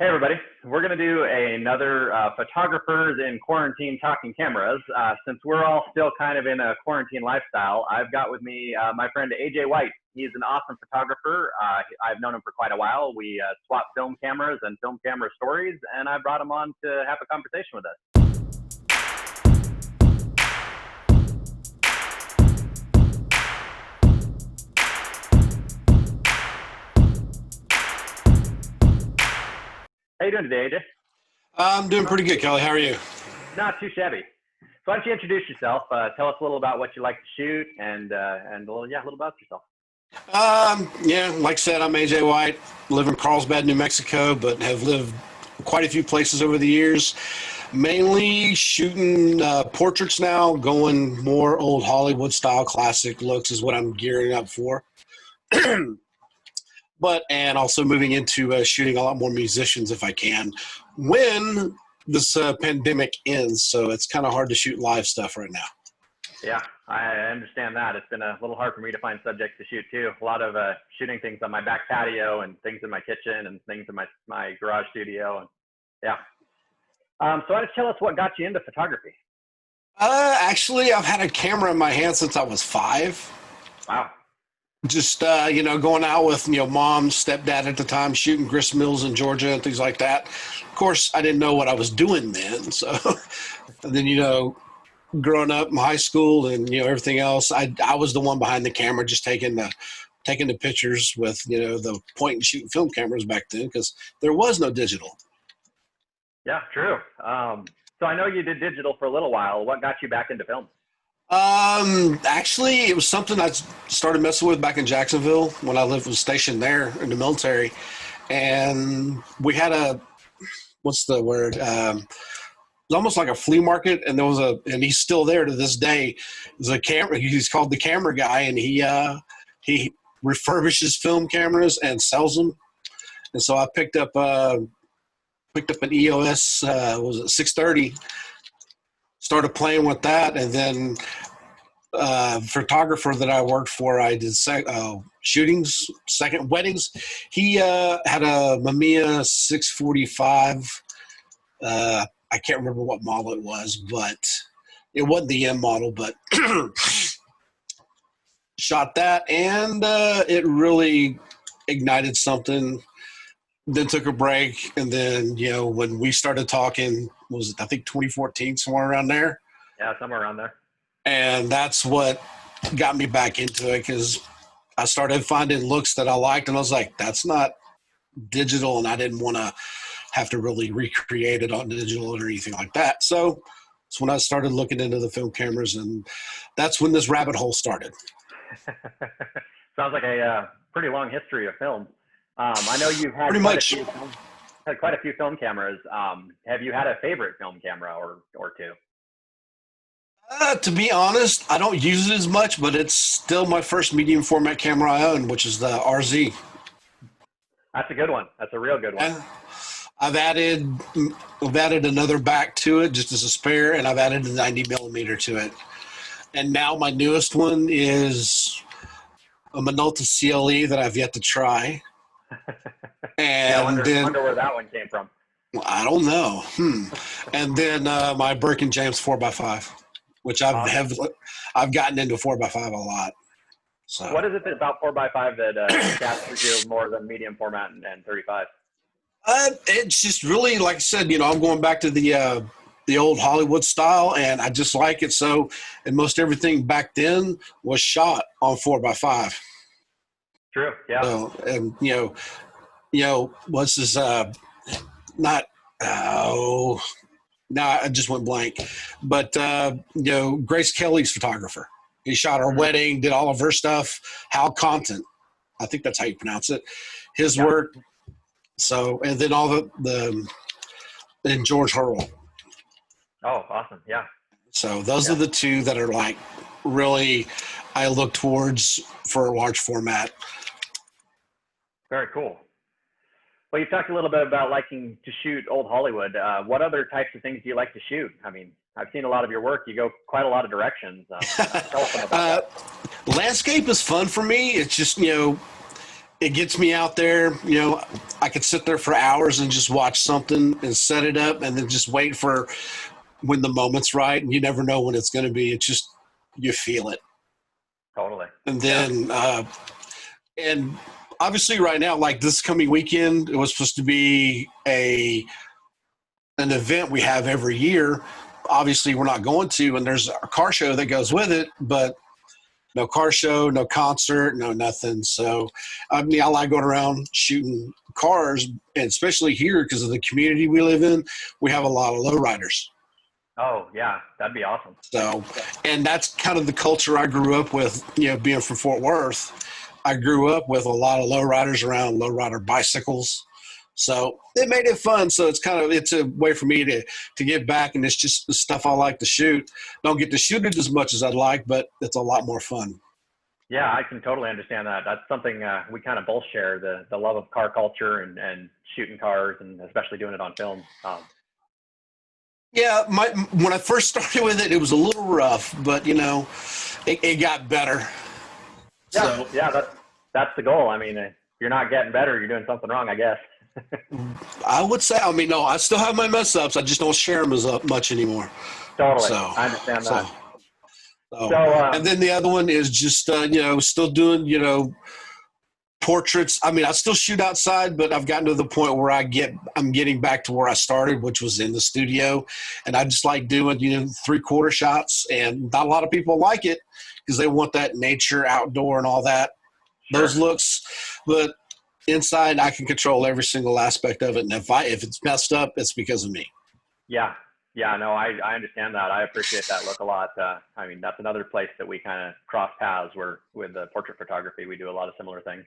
Hey everybody, we're going to do another photographers in quarantine talking cameras. Since we're all still kind of in a quarantine lifestyle, I've got with me my friend AJ White. He's an awesome photographer. I've known him for quite a while. We swap film cameras and film camera stories, and I brought him on to have a conversation with us. How you doing today, AJ? I'm doing pretty good, Kelly. How are you? Not too shabby. So why don't you introduce yourself? Tell us a little about what you like to shoot, and a little about yourself. Like I said, I'm AJ White. Live in Carlsbad, New Mexico, but have lived quite a few places over the years. Mainly shooting portraits now, going more old Hollywood style classic looks is what I'm gearing up for. And also moving into shooting a lot more musicians if I can when this pandemic ends. So it's kind of hard to shoot live stuff right now. Yeah, I understand that. It's been a little hard for me to find subjects to shoot too. A lot of shooting things on my back patio and things in my kitchen and things in my garage studio. And yeah. So why don't you tell us what got you into photography? Actually, I've had a camera in my hand since I was 5. Wow. Just, going out with, mom, stepdad at the time, shooting grist mills in Georgia and things like that. Of course, I didn't know what I was doing then. So and then, growing up in high school and, everything else, I was the one behind the camera just taking the pictures with, the point and shoot film cameras back then because there was no digital. Yeah, true. So I know you did digital for a little while. What got you back into film? Actually, it was something I started messing with back in Jacksonville when I was stationed there in the military. And we had what's the word? It was almost like a flea market. And and he's still there to this day. There's a camera. He's called the camera guy, and he refurbishes film cameras and sells them. And so I picked up an EOS, was it 630? Started playing with that, and then photographer that I worked for, I did shootings, second weddings. He had a Mamiya 645. I can't remember what model it was, but it wasn't the M model, but shot that, and it really ignited something. Then took a break, and then when we started talking, was it I think 2014, somewhere around there? Yeah, somewhere around there. And that's what got me back into it because I started finding looks that I liked, and I was like, that's not digital, and I didn't want to have to really recreate it on digital or anything like that. So that's when I started looking into the film cameras, and that's when this rabbit hole started. Sounds like a pretty long history of film. I know you've had quite a few film cameras. Have you had a favorite film camera or two? To be honest, I don't use it as much, but it's still my first medium format camera I own, which is the RZ. That's a good one. That's a real good one. I've added another back to it just as a spare, and I've added a 90 millimeter to it. And now my newest one is a Minolta CLE that I've yet to try. And yeah, I wonder where that one came from. I don't know. And then my Birkin James 4x5, which I've gotten into 4x5 a lot. So what is it about 4x5 that captures you more than medium format and 35? It's just really, like I said, I'm going back to the old Hollywood style, and I just like it. So, and most everything back then was shot on 4x5. True. Yeah. So, and what's this? Not. Oh, now I just went blank. But Grace Kelly's photographer. He shot our wedding, did all of her stuff. Hal Compton, I think that's how you pronounce it. His work. So, and then all and George Hurl. Oh, awesome! Yeah. So those are the two that are like really I look towards for a large format. Very cool. Well, you talked a little bit about liking to shoot old Hollywood. What other types of things do you like to shoot? I mean, I've seen a lot of your work. You go quite a lot of directions. Tell us about that. Landscape is fun for me. It's just, it gets me out there. I could sit there for hours and just watch something and set it up and then just wait for when the moment's right. And you never know when it's going to be. It's just, you feel it. Totally. And then, and obviously right now, like this coming weekend, it was supposed to be an event we have every year. Obviously we're not going to, and there's a car show that goes with it, but no car show, no concert, no nothing. So, I mean, I like going around shooting cars, and especially here because of the community we live in, we have a lot of lowriders. Oh yeah, that'd be awesome. So, and that's kind of the culture I grew up with, being from Fort Worth. I grew up with a lot of lowriders around, lowrider bicycles. So it made it fun. So it's a way for me to get back, and it's just the stuff I like to shoot. Don't get to shoot it as much as I'd like, but it's a lot more fun. Yeah, I can totally understand that. That's something we kind of both share, the love of car culture and shooting cars, and especially doing it on film. Yeah, when I first started with it, it was a little rough, but it got better. Yeah, So, yeah, that's the goal. I mean, if you're not getting better, you're doing something wrong, I guess. I would say, no, I still have my mess ups. I just don't share them as much anymore. Totally, So, I understand that. And then the other one is just, still doing, portraits. I mean, I still shoot outside, but I've gotten to the point where I'm getting back to where I started, which was in the studio. And I just like doing, 3/4 shots, and not a lot of people like it because they want that nature, outdoor, and all that, those looks. But inside, I can control every single aspect of it. And if it's messed up, it's because of me. Yeah. Yeah, no, I understand that. I appreciate that look a lot. I mean, that's another place that we kind of cross paths where with the portrait photography, we do a lot of similar things.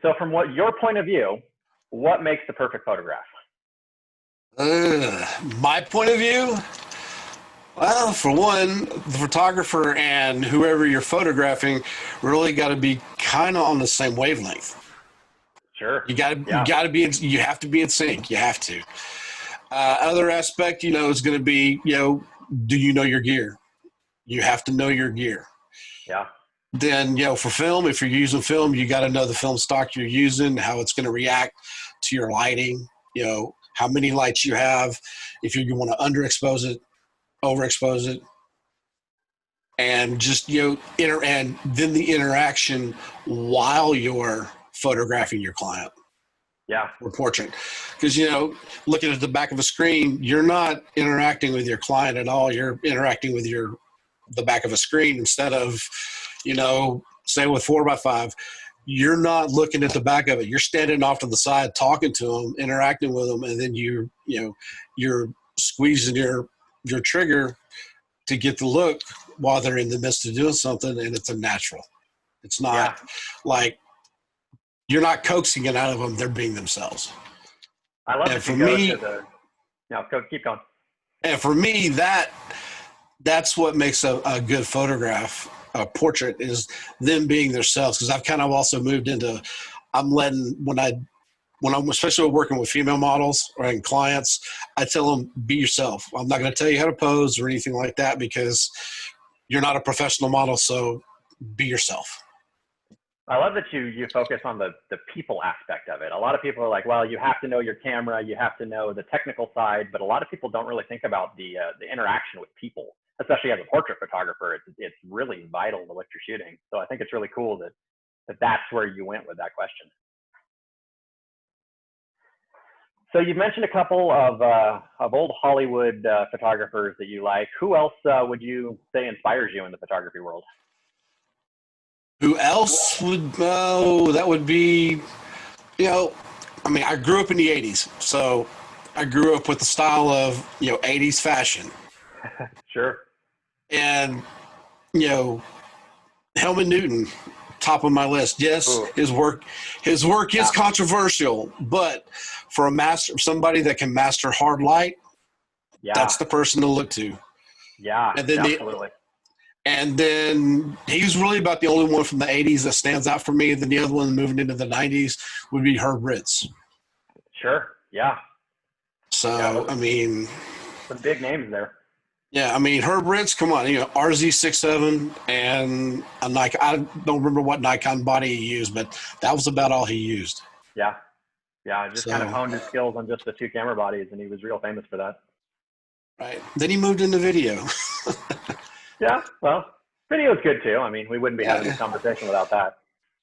So from your point of view, what makes the perfect photograph? My point of view? Well, for one, the photographer and whoever you're photographing really got to be kind of on the same wavelength. Sure. You have to be in sync. You have to. Other aspect, is going to be, do you know your gear? You have to know your gear. Yeah. Then, for film, if you're using film, you got to know the film stock you're using, how it's going to react to your lighting, how many lights you have, if you want to underexpose it, overexpose it, and just, and then the interaction while you're photographing your client. Yeah. Or portrait. Because, looking at the back of a screen, you're not interacting with your client at all. You're interacting with the back of a screen instead of, say with 4x5, you're not looking at the back of it. You're standing off to the side, talking to them, interacting with them, and then you're squeezing your trigger to get the look while they're in the midst of doing something, and it's a natural. It's not like you're not coaxing it out of them; they're being themselves. I love and for me. Keep going. And for me, that's what makes a good photograph. A portrait is them being themselves, because I've kind of also moved into when I'm especially working with female models or in clients, I tell them, be yourself. I'm not going to tell you how to pose or anything like that because you're not a professional model, so be yourself. I love that you focus on the people aspect of it. A lot of people are like, well, you have to know your camera, you have to know the technical side, but a lot of people don't really think about the interaction with people. Especially as a portrait photographer, it's really vital to what you're shooting. So I think it's really cool that's where you went with that question. So you've mentioned a couple of old Hollywood photographers that you like. Who else would you say inspires you in the photography world? Who else would? That would be, I grew up in the 80s, so I grew up with the style of, 80s fashion. Sure. And, Helmut Newton, top of my list. Yes, Ooh. his work is controversial, but for somebody that can master hard light, that's the person to look to. Yeah, and then absolutely. And then he's really about the only one from the 80s that stands out for me. And then the other one moving into the 90s would be Herb Ritts. Sure, yeah. So, some big names there. Yeah, I mean Herb Ritz, come on, RZ67 and a Nikon. I don't remember what Nikon body he used, but that was about all he used. Yeah, yeah. Just kind of So, honed his skills on just the two camera bodies, and he was real famous for that. right. Then he moved into video. Yeah, well, video's good too. I mean, we wouldn't be having this Yeah. conversation without that.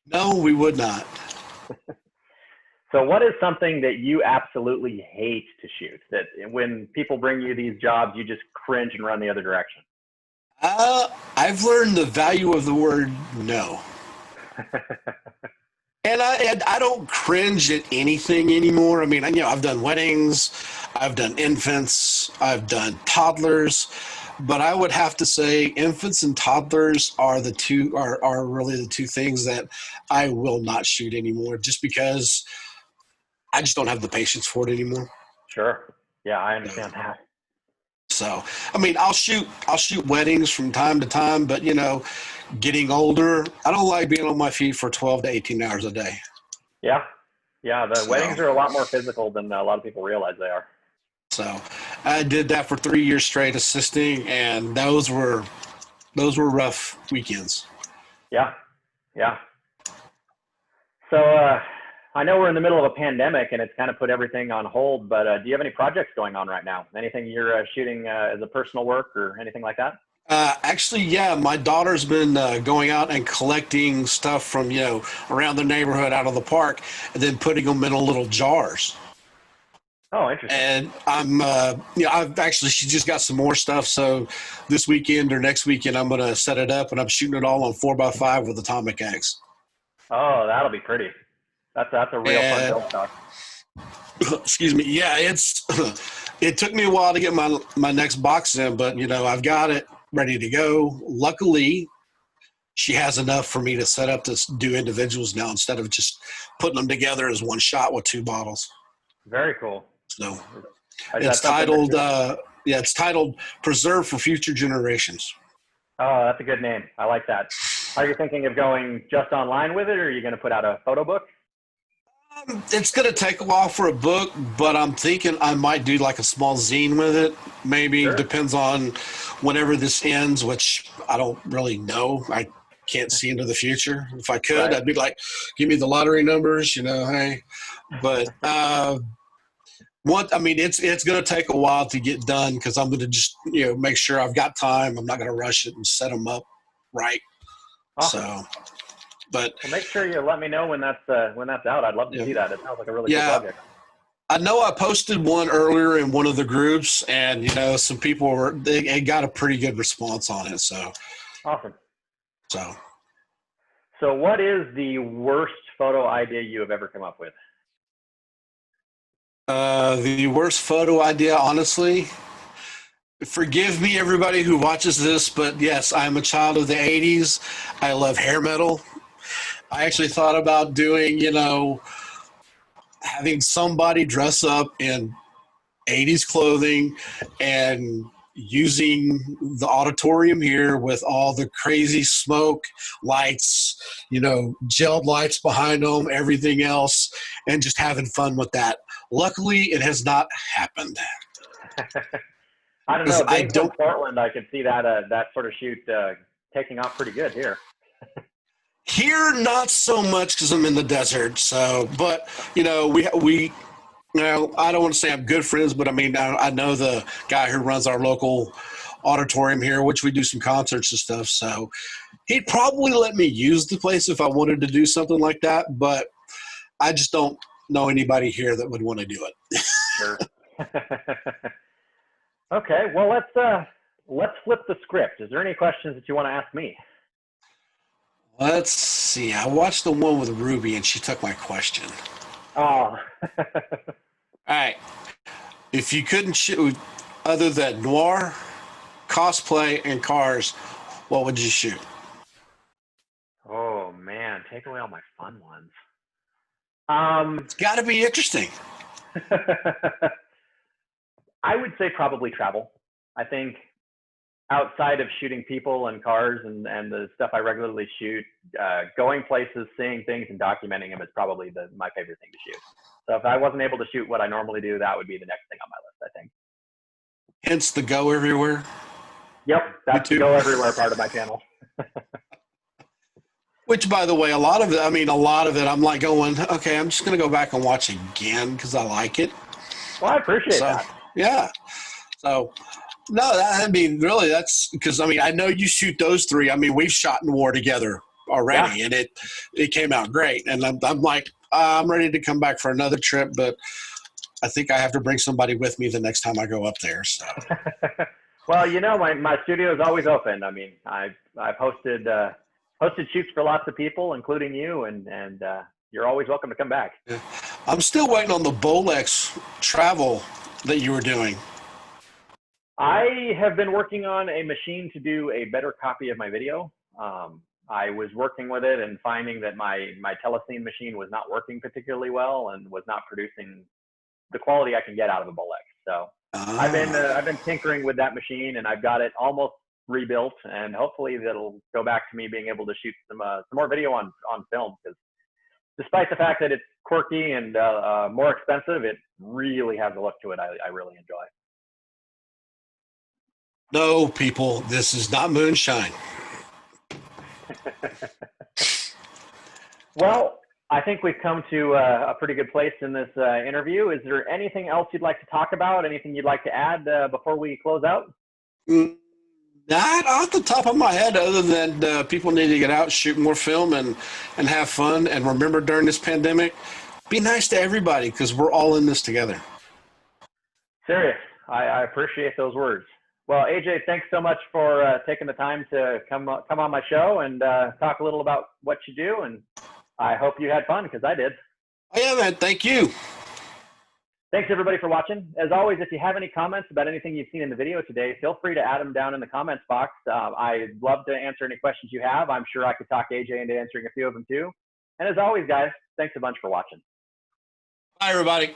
No, we would not. So, what is something that you absolutely hate to shoot? That when people bring you these jobs, you just cringe and run the other direction? I've learned the value of the word no. And I don't cringe at anything anymore. I mean, I've done weddings, I've done infants, I've done toddlers, but I would have to say infants and toddlers are really the two things that I will not shoot anymore, just because I just don't have the patience for it anymore. Sure. Yeah, I So, understand that. so, I mean, I'll shoot weddings from time to time, but getting older, I don't like being on my feet for 12 to 18 hours a day. Yeah, yeah. The So. weddings are a lot more physical than a lot of people realize they are. So I did that for 3 years straight assisting, and those were rough weekends. Yeah, yeah. So I know we're in the middle of a pandemic and it's kind of put everything on hold. But do you have any projects going on right now? Anything you're shooting as a personal work or anything like that? Actually, yeah, my daughter's been going out and collecting stuff from around the neighborhood out of the park, and then putting them in little jars. Oh, interesting. And she just got some more stuff. So this weekend or next weekend, I'm going to set it up, and I'm shooting it all on 4x5 with Atomic X. Oh, that'll be pretty. That's a real fun And build stock. excuse me. Yeah, it took me a while to get my next box in, but I've got it ready to go. Luckily, she has enough for me to set up to do individuals now instead of just putting them together as one shot with two bottles. Very cool. So Is it's that something that titled, you're? it's titled "Preserve for Future Generations." Oh, that's a good name. I like that. Are you thinking of going just online with it, or are you going to put out a photo book? It's going to take a while for a book, but I'm thinking I might do like a small zine with it. Maybe Sure. depends on whenever this ends, which I don't really know. I can't see into the future. If I could, Right. I'd be like, give me the lottery numbers, hey. But it's going to take a while to get done because I'm going to just make sure I've got time. I'm not going to rush it and set them up right. Awesome. So, but Well, make sure you let me know when that's out. I'd love to yeah, see that. It sounds like a really cool yeah. project. I know I posted one earlier in one of the groups, and some people they got a pretty good response on it. So, Awesome. so So, what is the worst photo idea you have ever come up with? the worst photo idea, honestly. Forgive me, everybody who watches this, but yes, I'm a child of the '80s. I love hair metal. I actually thought about doing, having somebody dress up in '80s clothing and using the auditorium here with all the crazy smoke lights, gelled lights behind them, everything else, and just having fun with that. Luckily, it has not happened I don't because know. I Being from don't. Portland, I could see that sort of shoot taking off pretty good here. Here, not so much because I'm in the desert. So, but we I don't want to say I'm good friends, but I mean, I know the guy who runs our local auditorium here, which we do some concerts and stuff. So he'd probably let me use the place if I wanted to do something like that, but I just don't know anybody here that would want to do it. Sure. Okay. Well, let's flip the script. Is there any questions that you want to ask me? Let's see. I watched the one with Ruby, and she took my question. Oh. All right. If you couldn't shoot other than noir, cosplay, and cars, what would you shoot? Oh man, take away all my fun ones. It's got to be interesting. I would say probably travel. I think outside of shooting people and cars and the stuff I regularly shoot, going places, seeing things, and documenting them is probably my favorite thing to shoot. So if I wasn't able to shoot what I normally do, that would be the next thing on my list, I think. Hence the go everywhere. Yep, that's the YouTube. go everywhere part of my channel. Which, by the way, a lot of it, I'm like going, okay, I'm just going to go back and watch again because I like it. Well, I appreciate So, that. yeah. So, no, really, that's because, I know you shoot those three. We've shot in war together already, Yeah. and it came out great. And I'm like, I'm ready to come back for another trip, but I think I have to bring somebody with me the next time I go up there. So, Well, my studio is always open. I've hosted shoots for lots of people, including you, and you're always welcome to come back. yeah. I'm still waiting on the Bolex travel that you were doing. I have been working on a machine to do a better copy of my video. I was working with it and finding that my Telescene machine was not working particularly well and was not producing the quality I can get out of a Bolex. So I've been tinkering with that machine, and I've got it almost rebuilt, and hopefully that'll go back to me being able to shoot some more video on film, because despite the fact that it's quirky and more expensive, it really has a look to it I really enjoy. No, people, this is not moonshine. Well, I think we've come to a pretty good place in this interview. Is there anything else you'd like to talk about? Anything you'd like to add before we close out? Not off the top of my head, other than people need to get out, shoot more film, and have fun. And remember, during this pandemic, be nice to everybody because we're all in this together. Serious. I appreciate those words. Well, AJ, thanks so much for taking the time to come on my show and talk a little about what you do. And I hope you had fun, because I did. Oh, yeah, man. Thank you. Thanks, everybody, for watching. As always, if you have any comments about anything you've seen in the video today, feel free to add them down in the comments box. I'd love to answer any questions you have. I'm sure I could talk AJ into answering a few of them too. And as always, guys, thanks a bunch for watching. Bye, everybody.